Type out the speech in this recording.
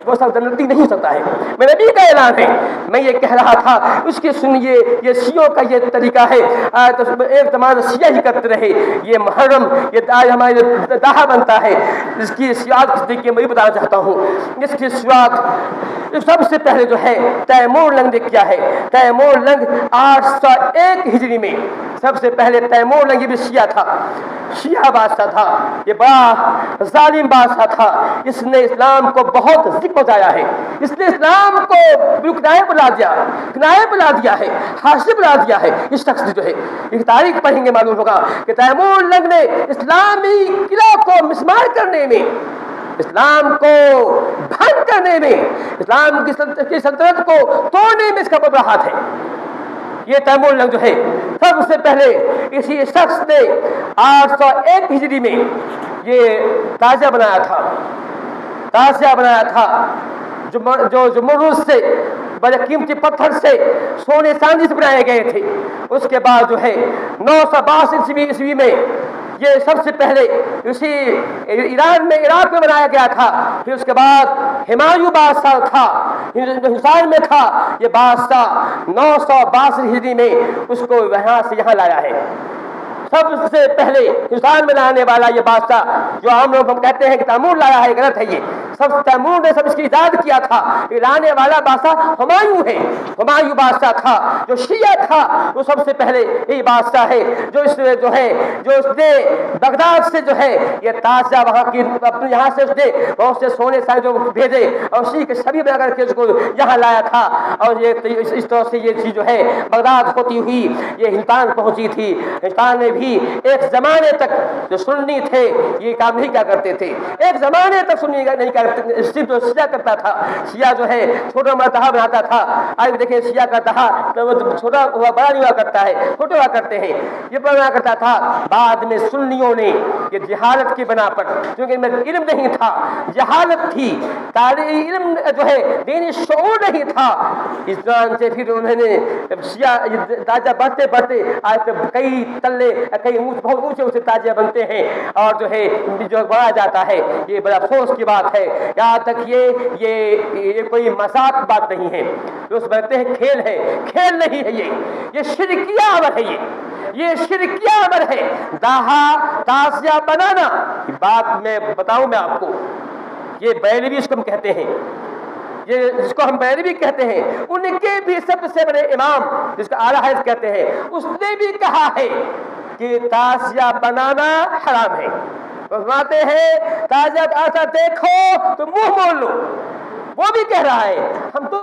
وہ سب جنتی نہیں ہو سکتا ہے. میرے نبی کا اعلان ہے. میں یہ کہہ رہا تھا اس کی سنیے. یہ شیعوں کا یہ طریقہ ہے. ایک زمانہ شیعہ ہی کرتے رہے. یہ محرم یہ آج ہمارے داہا بنتا ہے. اس کی سیاق کس طریقے میں بتانا چاہتا ہوں. اس کی سیاق سب سے پہلے جو ہے تیمور لنگ نے کیا ہے. تیمور لنگ 801 ہجری میں سب سے پہلے تیمور لنگ بھی شیعہ تھا. شیعہ بادشاہ تھا. یہ بڑا ظالم بادشاہ تھا. اس نے اسلام کو بہت ذکر پہنچایا ہے. اس نے اسلام کو کنائے بلا دیا ہے. حاشیے بلا دیا ہے. اس شخص نے جو ہے اس تاریخ پڑھیں گے معلوم ہوگا کہ تیمور لنگ نے اسلامی قلعہ کو مسمار کرنے میں, اسلام کو بھنگ کرنے میں, اسلام کی سلطنت کو توڑنے میں اس کا بڑا ہاتھ ہے. یہ تیمور لنگ جو ہے سب سے پہلے اسی شخص نے 801 ہجری میں یہ تازیہ بنایا تھا جو زمرد سے بڑے قیمتی پتھر سے سونے چاندی سے بنائے گئے تھے. اس کے بعد جو ہے 962 عیسوی میں یہ سب سے پہلے اسی عراق میں بنایا گیا تھا. پھر اس کے بعد ہمایوں بادشاہ تھا, ہندوستان میں تھا. یہ بادشاہ 962 ہجری میں اس کو یہاں سے یہاں لایا ہے. سب سے پہلے ہندوستان میں لانے والا یہ بادشاہ جو ہم لوگ کہتے ہیں کہ تیمور لایا ہے, غلط ہے. یہ سب تیمور نے سب اس کی ایجاد کیا تھا. لانے والا بادشاہ ہمایوں ہے. ہمایوں بادشاہ تھا جو شیعہ تھا. وہ سب سے پہلے یہی بادشاہ ہے جو اس نے بغداد سے جو ہے یہ تازہ وہاں کی اپنے یہاں سے اس نے بہت سے سونے سارے جو بھیجے اور اسی کے سبھی بنا کر کے اس کو یہاں لایا تھا. اور یہ اس طرح سے یہ چیز جو ہے بغداد ہوتی ہوئی یہ ہندوستان پہنچی تھی. ہندوستان میں بھی ایک زمانے تک جو سنی تھے یہ کام نہیں کیا کرتے تھے. ایک زمانے تک سنی نہیں کرتے, صرف جو شیعہ کرتا تھا. شیعہ جو ہے چھوٹا بڑا دہا بناتا تھا. آج دیکھیں شیعہ کا دہا چھوٹا ہوا بڑا نہیں ہوا کرتا ہے, چھوٹے ہوا کرتے ہیں. یہ بنا کرتا تھا. بعد میں سنیوں نے یہ جہالت کی بنا پر, کیونکہ میں علم نہیں تھا, جہالت تھی, علم جو ہے دینی شعور نہیں تھا, اس طرح سے پھر انہوں نے شیعہ تاجہ بڑھتے آج کئی تلے کئی بہت اونچے تاجے بنتے ہیں اور جو ہے جو بڑھا جاتا ہے. یہ بڑا افسوس کی بات ہے. یہاں تک یہ کوئی مذاق بات نہیں ہے. جو بنتے ہیں کھیل ہے, کھیل نہیں ہے. یہ شرکیہ عمل ہے. یہ شرکیہ عمل ہے. داہا تازیہ بنانا بات میں بتاؤں میں آپ کو, یہ بیلوی اس کو ہم کہتے ہیں, یہ جس کو ہم بیلوی کہتے ہیں, ان کے بھی سب سے بڑے امام جس کا اعلیٰ حضرت کہتے ہیں, اس نے بھی کہا ہے کہ تازیہ بنانا حرام ہے. فرماتے ہیں تازیہ آتا دیکھو تو منہ موڑ لو. وہ بھی کہہ رہا ہے. ہم تو